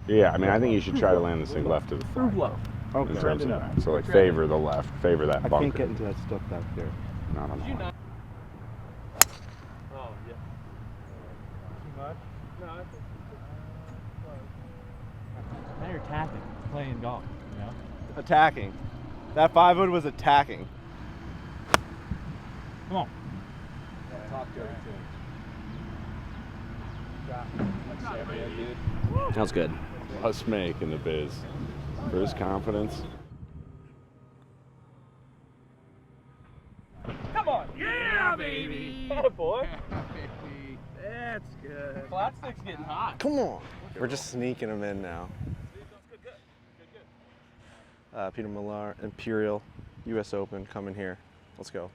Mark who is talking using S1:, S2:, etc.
S1: Yeah, I mean, I think you should try to land this thing left of the
S2: Through
S1: flag.
S2: low.
S1: In terms of that. So, like, favor the left, favor that bunker.
S3: I can't get into that stuff back there.
S1: Not on the line.
S2: Oh, yeah. Too much? No, I think now you're attacking, playing golf, you know?
S3: Attacking. That 5-wood was attacking.
S2: Come on.
S3: Top dirty
S4: That was good.
S1: Let's make in the biz. For his confidence.
S2: Come on! Yeah, baby! Atta boy! That's good. Flat stick's getting hot.
S3: Come on. We're just sneaking them in now. Peter Millar, Imperial, U.S. Open, coming here. Let's go.